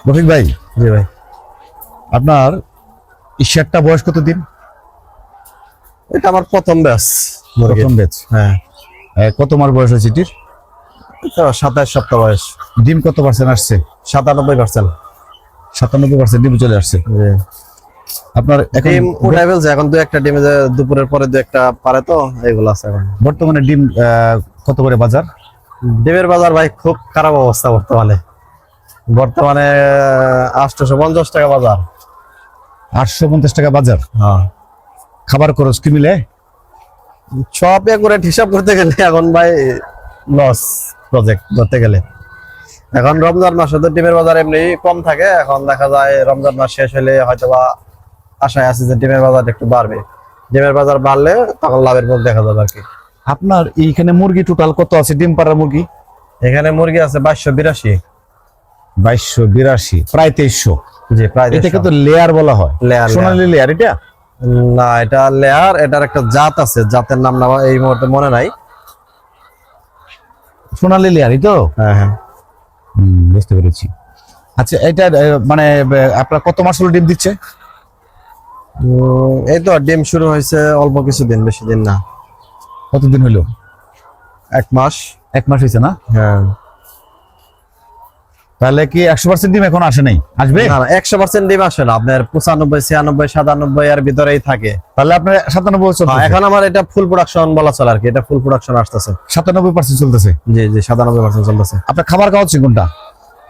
রফিক ভাই, জি ভাই। আপনার এই শেডটা বয়স কতদিন? এটা আমার প্রথম ব্যাচ। প্রথম ব্যাচ। হ্যাঁ, কত মাস বয়স হয়েছে এটির? 27 সপ্তাহ বয়স। ডিম কত পার্সেন্ট আসছে? 97%। 97% ডিম চলে আসছে। আপনার এখন ডিম উঠাই ফেলছে, এখন দু একটা ডিমে দুপুরের পরে দু একটা পারে, তো এইগুলো আছে এখন। বর্তমানে ডিম কত করে বাজার? ডিমের বাজার ভাই খুব খারাপ অবস্থা বর্তমানে। 850 টাকা বাজার। 850 টাকা বাজার। হ্যাঁ, খাবার খরচ কি মিলে? সব করে হিসাব করতে গেলে এখন ভাই লস প্রজেক্ট ধরতে গেলে। এখন রমজান মাসে তো ডিমের বাজার এমনি কম থাকে, এখন দেখা যায় রমজান মাস শেষ হলে হয়তোবা আশায় আছে যে ডিমের বাজার একটু বাড়বে। ডিমের বাজার বাড়লে তখন লাভের মুখ দেখা যাবে আর কি। আপনার এইখানে মুরগি টোটাল কত আছে? ডিম পাড়ার মুরগি এখানে মুরগি আছে 2282। 2282, প্রায় 2300। জি, প্রায় এটাকে তো লেয়ার বলা হয়। লেয়ার, সোনালী লেয়ার এটা? না, এটা লেয়ার। এটার একটা জাত আছে, জাতের নাম না এই মুহূর্তে মনে নাই। সোনালী লেয়ারই তো? হ্যাঁ হ্যাঁ, বুঝতে পেরেছি। আচ্ছা, এটা মানে আপনার কত মাস হলো ডিম দিচ্ছে? এই তো ডিম শুরু হয়েছে অল্প কিছুদিন, বেশি দিন না। কতদিন হলো? 1 মাস। 1 মাস হয়েছে না? হ্যাঁ। তাহলে কি 100% ডিম এখন আসে নাই? আসবে না না, 100% ডিম আসে না, আপনার 95, 96, 97 এর ভিতরেই থাকে। তাহলে আপনার 97 চলতেছে? এখন আমার এটা ফুল প্রোডাকশন বলা চলে আর কি, এটা ফুল প্রোডাকশন আসতেছে। 97% চলতেছে? জি জি, 97% চলতেছে। আপনার খাবার খাওয়াচ্ছেন কোনটা?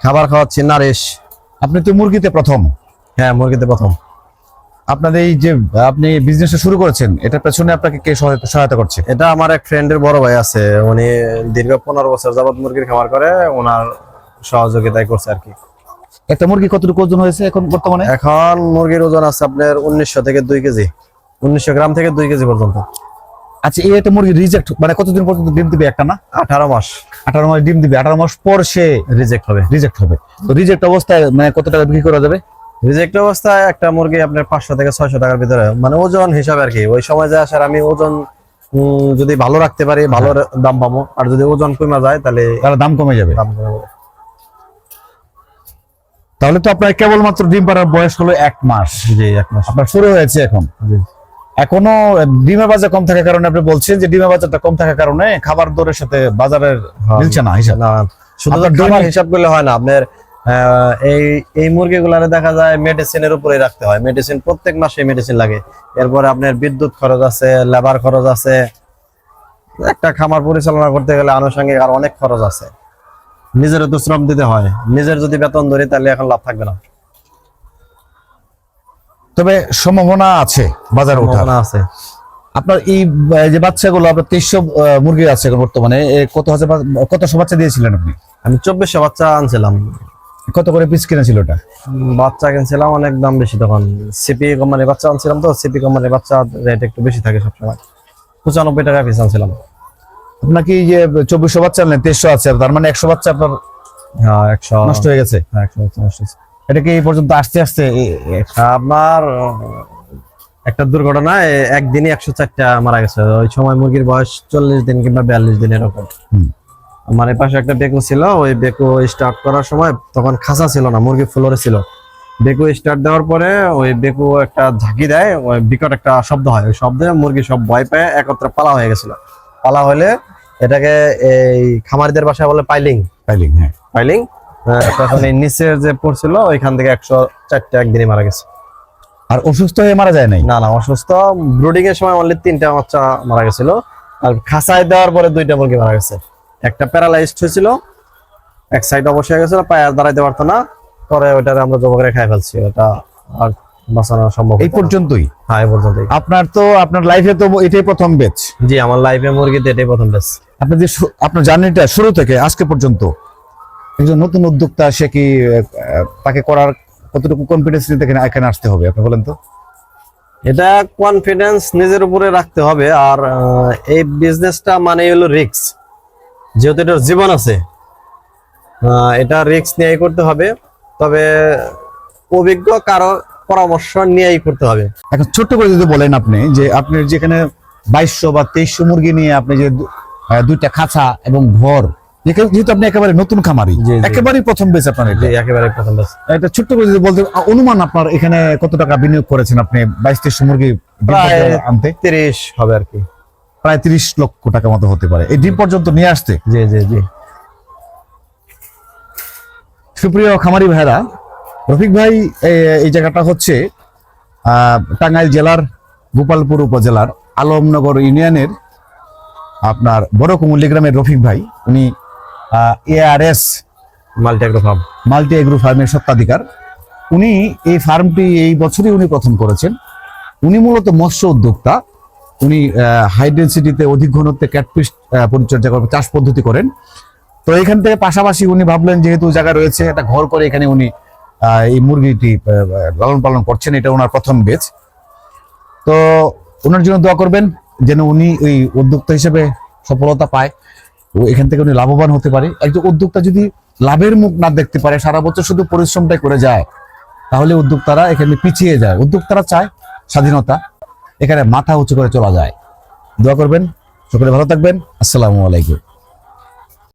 খাবার খাওয়াচ্ছি নারিশ। আপনি তো মুরগিতে প্রথম। হ্যাঁ, মুরগিতে প্রথম। আপনাদের এই যে আপনি বিজনেসটা শুরু করেছেন, এটার পেছনে আপনাকে কে সহায়তা করছে? এটা আমার এক ফ্রেন্ডের বড় ভাই আছে, উনি দীর্ঘ 15 বছর যাবত মুরগির খামার করে, ওনার সহযোগিতায় করছে আর কি। একটা মুরগি কতটুকু ওজন হয়েছে এখন বর্তমানে? এখন মুরগির ওজন আছে আপনার 1900 থেকে 2 কেজি, 1900 গ্রাম থেকে 2 কেজি পর্যন্ত। আচ্ছা, এই একটা মুরগি রিজেক্ট মানে কতদিন পর্যন্ত ডিম দিবে? একটা না 18 মাস। 18 মাস ডিম দিবে। 18 মাস পর সে রিজেক্ট হবে। রিজেক্ট হবে। তো রিজেক্ট অবস্থায় মানে কত টাকা বিক্রি করা যাবে? রিজেক্ট অবস্থায় একটা মুরগি আপনার 500 থেকে 600 টাকার ভিতরে, মানে ওজন হিসাবে আর কি। ওই সময় যে আসার আমি ওজন যদি ভালো রাখতে পারি, ভালো দাম পাবো, আর যদি ওজন কমে যায় তাহলে দাম কমে যাবে। দাম কমে যাবে। তাহলে তো আপনার কেবলমাত্র ডিম পাড়ার বয়স হলো 1 মাস। জি, 1 মাস আপনার শুরু হয়েছে এখন। জি। এখনো ডিমের বাজার কম থাকার কারণে আপনি বলছেন যে ডিমের বাজারটা কম থাকার কারণে খাবার দরের সাথে বাজারের মিলছে না হিসাব। না, শুধু আপনার খাবার দৈনিক- হিসাব করলে হয় না আপনার। এই মুরগিগুলারে দেখা যায় মেডিসিনের উপরে রাখতে হয়। মেডিসিন প্রত্যেক মাসে মেডিসিন লাগে। এরপরে আপনার বিদ্যুৎ খরচ আছে, লেবার খরচ আছে। একটা খামার পরিচালনা করতে গেলে আনুষঙ্গিক আর অনেক খরচ আছে। নিজেরও তো শ্রম দিতে হয়। নিজের যদি বেতন ধরি তাহলে এখন লাভ থাকবে না। তবে সম্ভাবনা আছে বাজার ওঠার। সম্ভাবনা আছে। আপনার এই যে বাচ্চাগুলো আপনার 2300 মুরগি আছে এখন বর্তমানে, কত বাচ্চা দিয়েছিলেন আপনি? আমি 2400 বাচ্চা আনছিলাম। কত করে পিস কিনেছিল ওটা? বাচ্চা কিনছিলাম অনেক দাম বেশি তখন। সিপি কোম্পানির বাচ্চা আনছিলাম, তো সিপি কোম্পানির বাচ্চা রেট একটু বেশি থাকে সবসময়। 95 টাকা পিস আনছিলাম। আপনার কি যে 2400 বাচ্চা আনলেন, 2300 আছে, তার মানে 100 বাচ্চা আপনার হ্যাঁ, 100 নষ্ট হয়ে গেছে। 100 বাচ্চা নষ্ট হয়েছে। এটা কি এই পর্যন্ত আসতে আসতে আপনার একটা দুর্ঘটনায় একদিনই 104টা মারা গেছে। ওই সময় মুরগির বয়স 40 দিন কিংবা 42 দিন এরকম। আমার এই পাশে একটা বেকু ছিল, ওই বেকু স্টার্ট করার সময় তখন খাঁচা ছিল না, মুরগি ফ্লোরে ছিল। বেকু স্টার্ট দেওয়ার পরে ওই বেকু একটা ঝাঁকি দেয়, ওই বিকট একটা শব্দ হয়। ওই শব্দে মুরগি সব ভয় পেয়ে একত্রে পালা হয়ে গেছিল। পালা হলে এটাকে এই খামারিদের ভাষায় বলে পাইলিং। পাইলিং। হ্যাঁ, পাইলিং। তখন এই নিচের যে পড়ছিল ওইখান থেকে 104টা একদিনই মারা গেছে। আর অসুস্থ হয়ে মারা যায় নাই? না না, অসুস্থ। ব্রুডিং এর সময় অনলি 3টা বাচ্চা মারা গেছিল, আর খাঁচায় দেওয়ার পরে 2টা মুরগি মারা গেছে। একটা প্যারালাইজড হয়েছিল, এক সাইড অবশ্যই হয়ে গেছিল, পায়ে আর দাঁড়াইতে পারতো না। পরে ওইটারে আমরা জব করে খাই ফেলছি, ওটা আর বাঁচানো সম্ভব এই পর্যন্তই? হ্যাঁ, এই পর্যন্তই। আপনার লাইফে তো এটাই প্রথম ব্যাচ? জি, আমার লাইফে মুরগিতে এটাই প্রথম ব্যাচ। আপনি যে আপনার জার্নিটা শুরু থেকে আজকে পর্যন্ত, একজন নতুন উদ্যোক্তা সে কি তাকে করার কতটুকু কনফিডেন্স নিতে এখানে আসতে হবে আপনি বলেন তো? এটা কনফিডেন্স নিজের উপরে রাখতে হবে। আর এই বিজনেসটা মানে হলো রিস্ক, যেহেতু এটার জীবন আছে, এটা রিস্ক নিয়েই করতে হবে। তবে অভিজ্ঞ কারো পরামর্শ নিয়েই করতে হবে। এখন ছোট্ট করে যদি বলেন আপনি যে আপনি যেখানে 2200 বা 2300 মুরগি নিয়ে আপনি যে 2টা খাঁচা এবং ঘর যেহেতু আপনি একেবারে নতুন খামারি, জি, জি। একেবারেই প্রথম বেচ আপনার এটা। জি একেবারে প্রথম ব্যাচ। এটা ছোট্ট করে যদি বলতে, অনুমান আপনার এখানে কত টাকা বিনিয়োগ করেছেন আপনি 22-23 মুরগি ডিম প্রায় পর্যন্ত আনতে? 30 হবে আর কি। প্রায় 30 লক্ষ টাকা মতো হতে পারে এই ডিম পর্যন্ত নিয়ে আসতে। জি জি জি। সুপ্রিয় খামারি ভাইরা, রফিক ভাই এই জায়গাটা হচ্ছে টাঙ্গাইল জেলার গোপালপুর উপজেলার আলমনগর ইউনিয়নের আপনার বড় কুমুল্লি গ্রামের রফিক ভাই। উনি ARS multi agro farm. Multi agro ফার্মের স্বত্বাধিকার। উনি এই ফার্মটি এই বছরই উনি প্রথম করেছেন। উনি মূলত মৎস্য উদ্যোক্তা। উনি হাই ডেন্সিটিতে অধিক ঘনত্বে ক্যাটফিশ পরিচর্যা করেন, চাষ পদ্ধতি করেন। তো এখান থেকে পাশাপাশি উনি ভাবলেন যেহেতু জায়গা রয়েছে, একটা ঘর করে এখানে উনি এই মুরগিটি লালন পালন করছেন। এটা ওনার প্রথম বেচ। তো ওনার জন্য দোয়া করবেন যেন উনি ওই উদ্যোক্তা হিসেবে সফলতা পায় ও এখান থেকে উনি লাভবান হতে পারে। একজন উদ্যোক্তা যদি লাভের মুখ না দেখতে পারে, সারা বছর শুধু পরিশ্রমটাই করে যায়, তাহলে উদ্যোক্তারা এখানে পিছিয়ে যায়। উদ্যোক্তারা চায় স্বাধীনতা, এখানে মাথা উঁচু করে চলা যায়। দোয়া করবেন, সকলে ভালো থাকবেন। আসসালামু আলাইকুম।